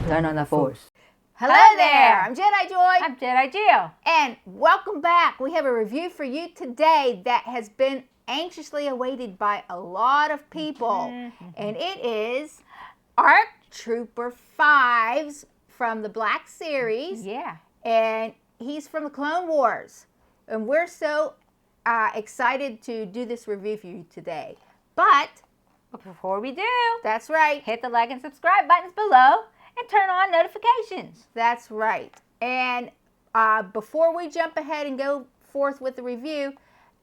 Turn on the force. Hello there, I'm Jedi Joy. I'm Jedi Jill. And welcome back. We have a review for you today that has been anxiously awaited by a lot of people. And it is ARC Trooper 5s from the Black Series. Yeah. And he's from the Clone Wars. And we're so excited to do this review for you today. But Before we do, that's right. hit the like and subscribe buttons below and turn on notifications. That's right. And before we jump ahead and go forth with the review,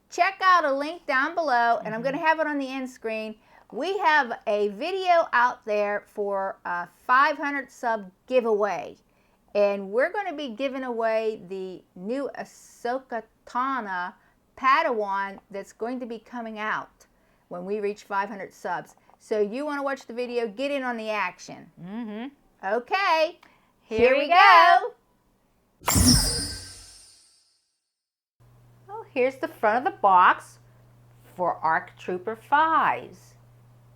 check out a link down below, and I'm going to have it on the end screen. We have a video out there for a 500 sub giveaway, and we're going to be giving away the new Ahsoka Tano Padawan that's going to be coming out when we reach 500 subs. So you want to watch the video, get in on the action. Okay, here we go. Oh, here's the front of the box for ARC Trooper 5s.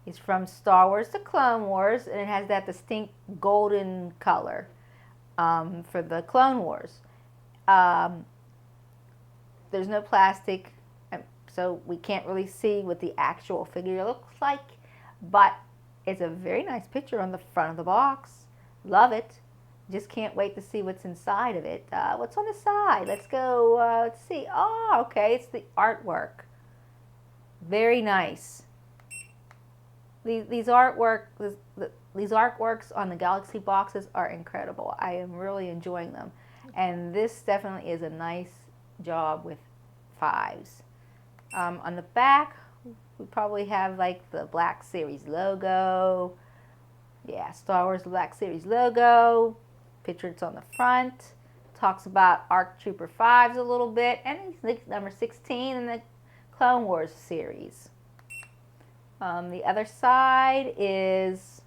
It's from Star Wars The Clone Wars, and it has that distinct golden color for the Clone Wars. There's no plastic, so we can't really see what the actual figure looks like, but it's a very nice picture on the front of the box. Love it. Just can't wait to see what's inside of it. What's on the side? Let's go, let's see. Oh, okay, it's the artwork. Very nice. These artworks on the Galaxy boxes are incredible. I am really enjoying them. And this definitely is a nice job with 5s. On the back, we probably have like the Black Series logo. Yeah, Star Wars Black Series logo. Picture it's on the front. Talks about ARC Trooper 5s a little bit. And he's number 16 in the Clone Wars series. The other side is,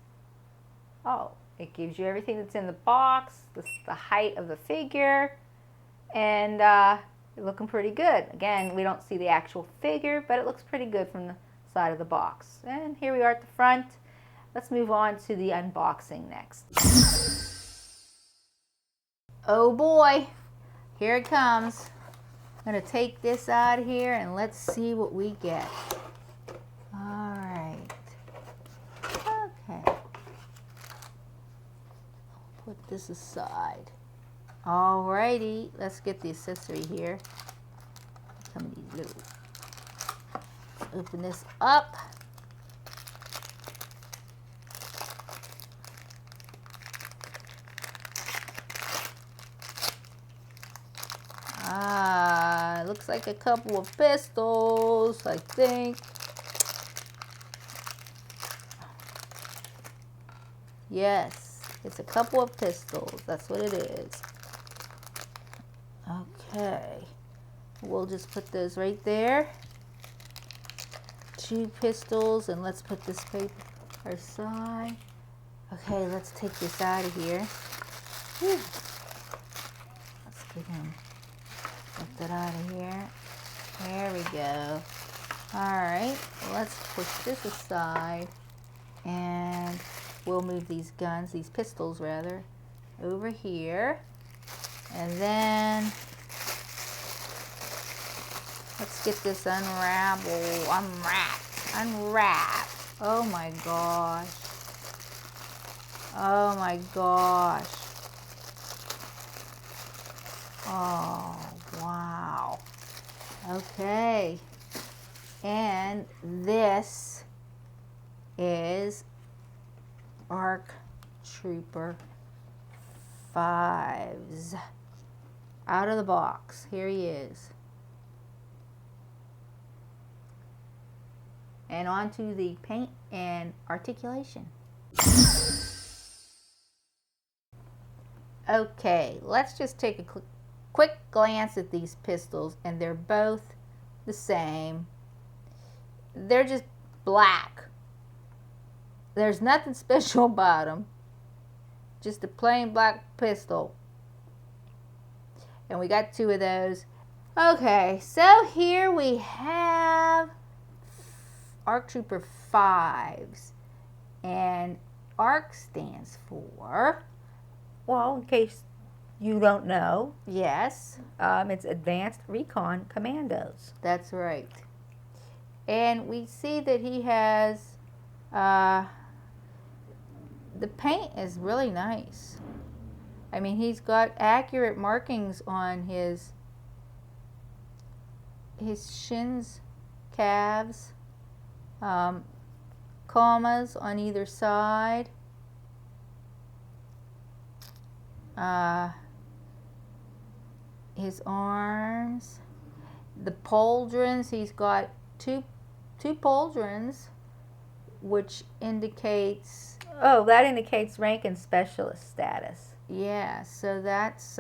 oh, it gives you everything that's in the box, the height of the figure, and looking pretty good. Again, we don't see the actual figure, but it looks pretty good from the side of the box. And here we are at the front. Let's move on to the unboxing next. Oh boy, here it comes. I'm going to take this out of here and let's see what we get. All right. Okay. Put this aside. All righty, let's get the accessory here. Some of these little. Let's open this up. Looks like a couple of pistols, I think. Yes, it's a couple of pistols. That's what it is. Okay. We'll just put those right there. 2 pistols, and let's put this paper aside. Okay, let's take this out of here. Whew. Let's get him. Get that out of here. There we go. Alright, let's push this aside, and we'll move these guns, these pistols rather, over here. And then let's get this unwrap. Oh my gosh. Oh my gosh. Oh, wow. Okay. And this is ARC Trooper 5s. Out of the box. Here he is. And on to the paint and articulation. Okay, let's just take a quick glance at these pistols, and they're both the same. They're just black. There's nothing special about them. Just a plain black pistol. And we got 2 of those. Okay, so here we have ARC Trooper 5s. And ARC stands for Well, in case you don't know, Yes, it's Advanced Recon Commandos. that's right. And we see that he has, uh, the paint is really nice. I mean, he's got accurate markings on his shins, calves, commas on either side. His arms, the pauldrons, he's got two pauldrons, which indicates, Oh, that indicates rank and specialist status. yeah, so that's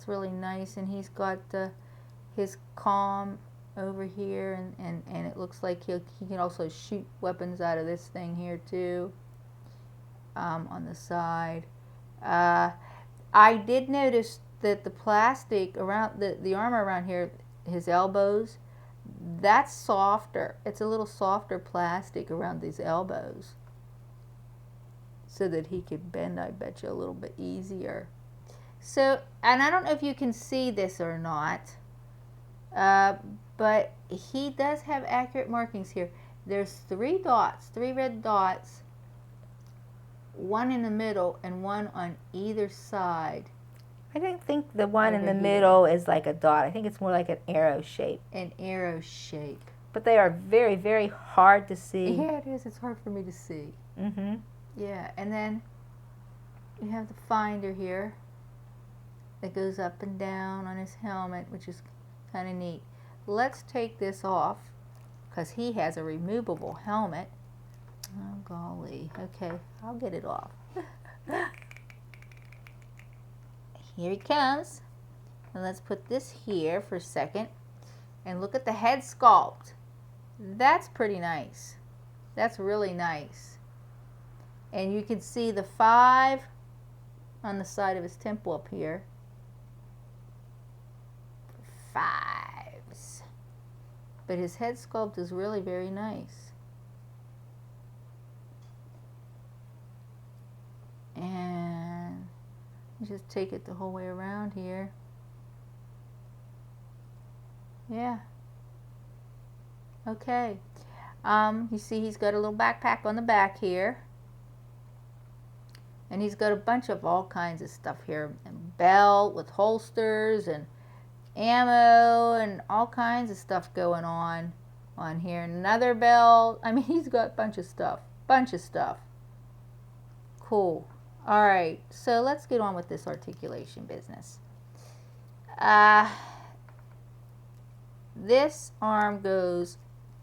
really nice. And he's got his comm over here, and it looks like he can also shoot weapons out of this thing here too, on the side. I did notice that the plastic around the armor around here, his elbows, that's softer. It's a little softer plastic around these elbows, so that he could bend, I bet you, a little bit easier. So, and I don't know if you can see this or not, but he does have accurate markings here. There's 3 dots, 3 red dots, one in the middle and one on either side. I don't think the one in Over the here. middle is like a dot. I think it's more like an arrow shape. An arrow shape. But they are very, very hard to see. Yeah, it is. It's hard for me to see. Mm-hmm. Yeah, and then you have the finder here that goes up and down on his helmet, which is kind of neat. Let's take this off, because he has a removable helmet. Oh, golly. Okay, I'll get it off. Here he comes. And let's put this here for a second. And look at the head sculpt. That's pretty nice. That's really nice. And you can see the 5 on the side of his temple up here. 5s. But his head sculpt is really very nice. And just take it the whole way around here. Yeah. Okay. You see he's got a little backpack on the back here. And he's got a bunch of all kinds of stuff here. A belt with holsters and ammo and all kinds of stuff going on here. Another belt. I mean, he's got a bunch of stuff. Cool. All right, so let's get on with this articulation business. This arm goes,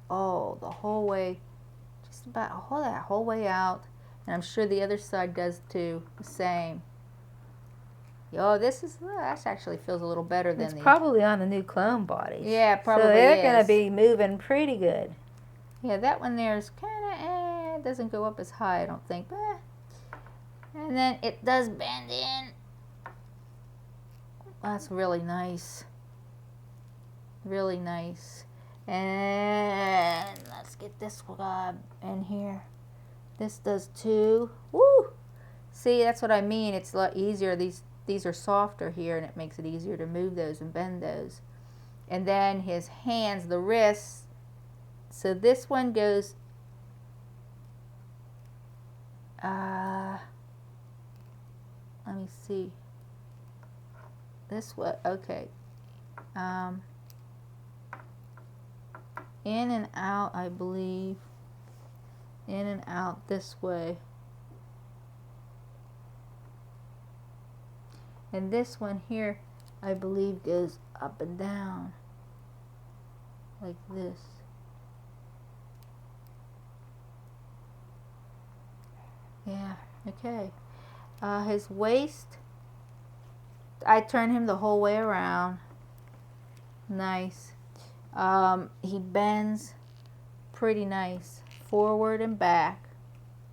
the whole way, just about that whole way out. And I'm sure the other side does too, the same. This actually feels a little better than It's probably on the new clone bodies. Yeah, probably So they're is. going to be moving pretty good. Yeah, that one there is kind of, it doesn't go up as high, I don't think. And then it does bend in. That's really nice. Really nice. And let's get this one in here. This does too. Woo! See, that's what I mean. It's a lot easier. These are softer here, and it makes it easier to move those and bend those. And then his hands, the wrists. So this one goes. Let me see. This way. Okay. In and out, I believe. In and out this way. And this one here, I believe, goes up and down. Like this. Yeah, okay. His waist, I turn him the whole way around. Nice. He bends pretty nice. Forward and back.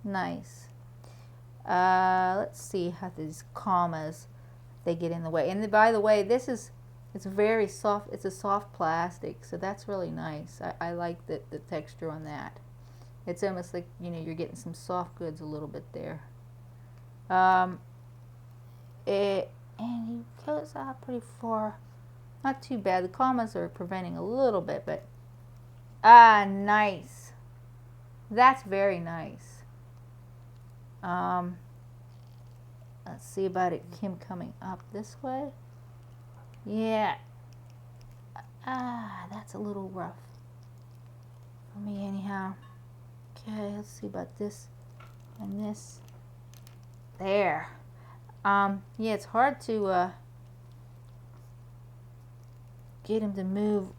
Nice. Let's see how these commas, they get in the way. And by the way, it's very soft. It's a soft plastic, so that's really nice. I like the texture on that. It's almost like, you're getting some soft goods a little bit there. And he goes out pretty far. Not too bad. The commas are preventing a little bit, but nice. That's very nice. Let's see about him coming up this way. Yeah. That's a little rough for me anyhow. Okay, let's see about this and this. There. Yeah, it's hard to get him to move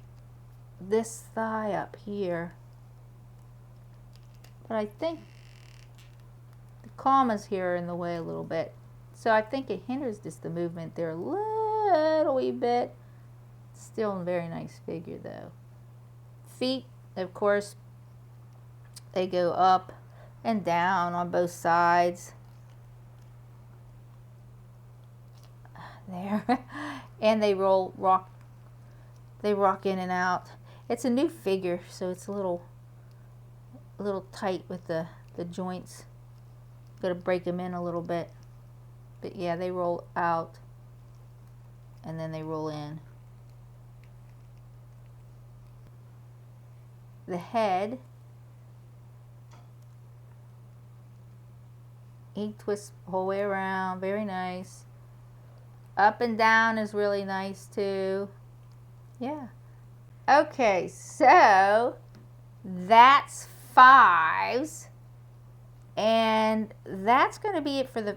this thigh up here. But I think the commas here are in the way a little bit. So I think it hinders just the movement there a little wee bit. Still a very nice figure though. Feet, of course, they go up and down on both sides. There. And they rock in and out. It's a new figure, so it's a little tight with the joints. Got to break them in a little bit. But yeah, they roll out and then they roll in. The head, he twists the whole way around, very nice. Up and down is really nice too. Yeah. Okay, so that's 5s. And that's going to be it for the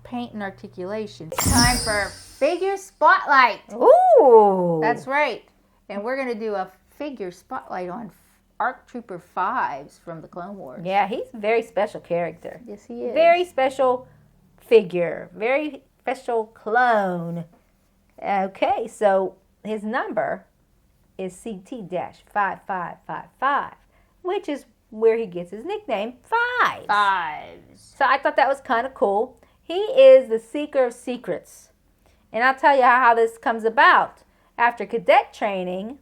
paint and articulation. It's time for figure spotlight. Ooh! That's right. And we're going to do a figure spotlight on ARC Trooper 5s from the Clone Wars. Yeah, he's a very special character. Yes, he is. Very special figure. Very special clone. Okay, so his number is CT-5555, which is where he gets his nickname, Fives. So I thought that was kind of cool. He is the seeker of secrets. And I'll tell you how this comes about. After cadet training,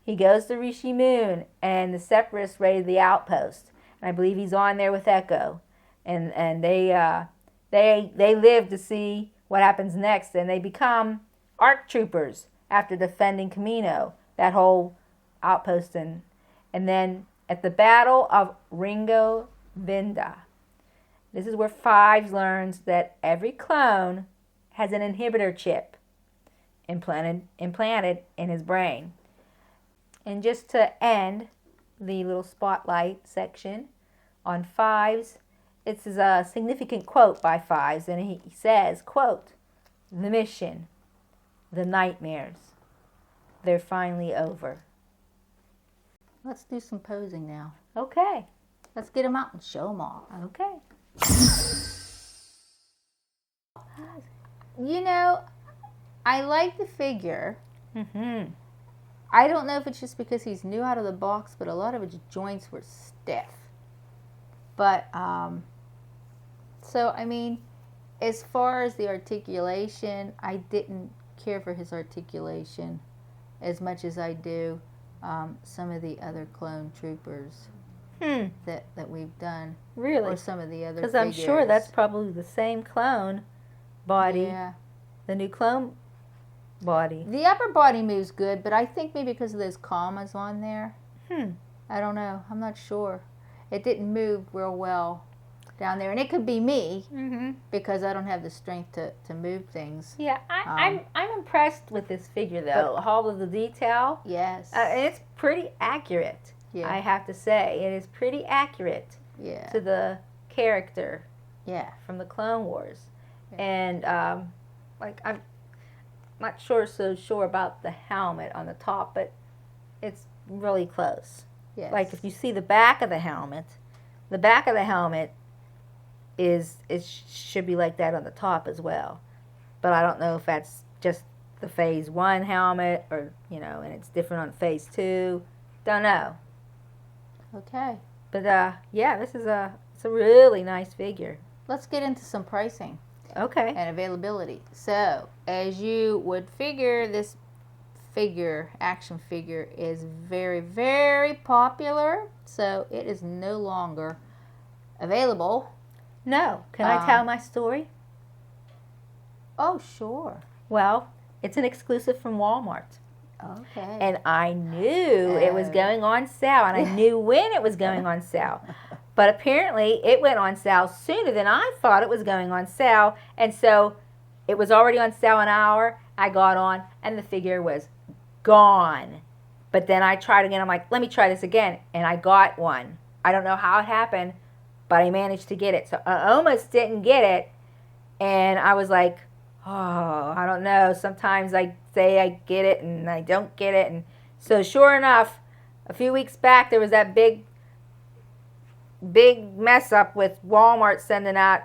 he goes to Rishi Moon, and the Separatists raided the outpost. And I believe he's on there with Echo. And they live to see what happens next, and they become ARC troopers after defending Camino, that whole outpost. And then at the Battle of Ringo Vinda, this is where Fives learns that every clone has an inhibitor chip implanted in his brain. And just to end the little spotlight section on Fives, it's a significant quote by Fives, and he says, quote, "The mission, the nightmares, they're finally over." Let's do some posing now. Okay. Let's get them out and show them off. Okay. You know, I like the figure. Mm-hmm. I don't know if it's just because he's new out of the box, but a lot of his joints were stiff. But, so, I mean, as far as the articulation, I didn't care for his articulation as much as I do some of the other clone troopers that we've done. Really? Or some of the other Because I'm sure that's probably the same clone body. Yeah. The new clone body. The upper body moves good, but I think maybe because of those commas on there. I don't know. I'm not sure. It didn't move real well down there. And it could be me because I don't have the strength to move things. Yeah, I'm impressed with this figure, though. All of the detail. Yes. It's pretty accurate, I have to say. It is pretty accurate to the character from the Clone Wars. And, I'm not so sure about the helmet on the top, but it's really close. Yes. Like, if you see the back of the helmet should be like that on the top as well. But I don't know if that's just the Phase 1 helmet or, and it's different on Phase 2. Don't know. Okay. But, this is it's a really nice figure. Let's get into some pricing. Okay. And availability. So, as you would figure, this action figure is very, very popular. So, it is no longer available No. Can I tell my story? Oh, sure. Well, it's an exclusive from Walmart. Okay. And I knew it was going on sale, and I knew when it was going on sale. But apparently, it went on sale sooner than I thought it was going on sale. And so, it was already on sale an hour. I got on, and the figure was gone. But then I tried again. I'm like, let me try this again. And I got one. I don't know how it happened, but I managed to get it. So, I almost didn't get it. And I was like, oh, I don't know. Sometimes I say I get it and I don't get it. And so sure enough, a few weeks back, there was that big mess up with Walmart sending out,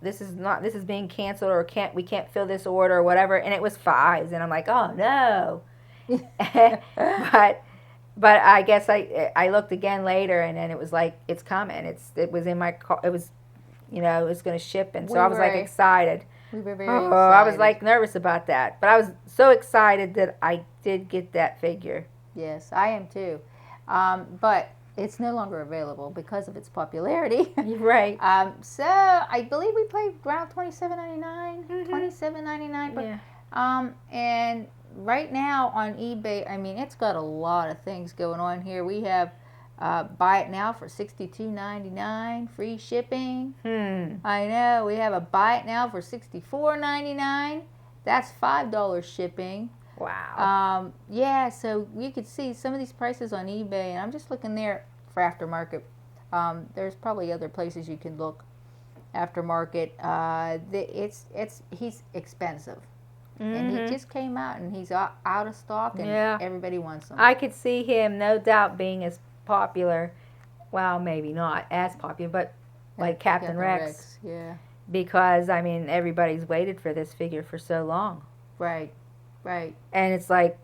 this is being canceled, or we can't fill this order or whatever. And it was 5s. And I'm like, oh no. But I guess I looked again later, and then it was like, it's coming. It was in my car. It was, it was going to ship. And so I was like excited. We were very excited. I was like nervous about that, but I was so excited that I did get that figure. Yes, I am too. But it's no longer available because of its popularity. You're right. So I believe we paid around $27.99. $27.99. Yeah. And right now on eBay, I mean, it's got a lot of things going on here. We have buy it now for $62.99, free shipping. I know. We have a buy it now for $64.99. That's $5 shipping. Wow. Yeah, so you could see some of these prices on eBay, and I'm just looking there for aftermarket. There's probably other places you can look aftermarket. He's expensive. And he just came out, and he's out of stock, and everybody wants him. I could see him, no doubt, being as popular. Well, maybe not as popular, but like Captain Rex. Yeah. Because, I mean, everybody's waited for this figure for so long. Right. Right. And it's like,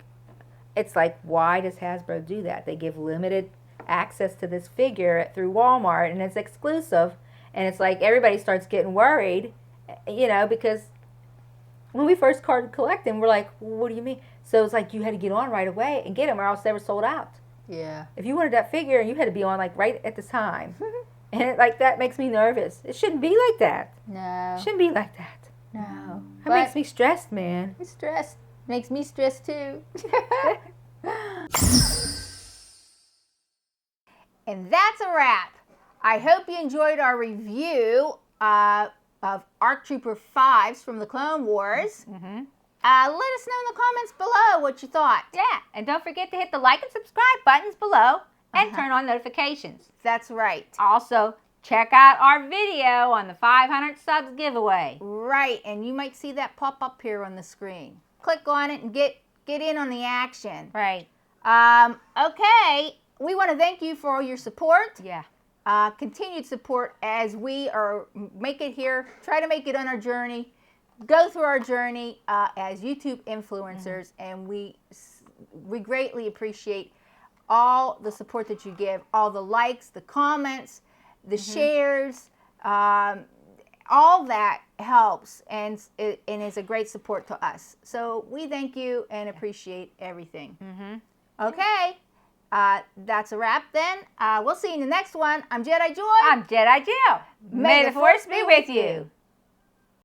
why does Hasbro do that? They give limited access to this figure through Walmart, and it's exclusive. And it's like everybody starts getting worried, because when we first started collecting, we're like, well, what do you mean? So it's like you had to get on right away and get them, or else they were sold out. Yeah. If you wanted that figure, you had to be on like right at the time. And that makes me nervous. It shouldn't be like that. No. It shouldn't be like that. No. That makes me stressed, man. It's stressed. Makes me stressed too. And that's a wrap. I hope you enjoyed our review of ARC Trooper 5s from the Clone Wars. Let us know in the comments below what you thought. Yeah, and don't forget to hit the like and subscribe buttons below and turn on notifications. That's right. Also, check out our video on the 500 subs giveaway. Right, and you might see that pop up here on the screen. Click on it and get in on the action. Right. Okay, we want to thank you for all your support. Yeah. Continued support as we try to make it on our journey, go through our journey as YouTube influencers, and we greatly appreciate all the support that you give, all the likes, the comments, the shares, all that helps and is a great support to us. So we thank you and appreciate everything. Okay. That's a wrap then. We'll see you in the next one. I'm Jedi Joy. I'm Jedi Jill. May the Force be with you.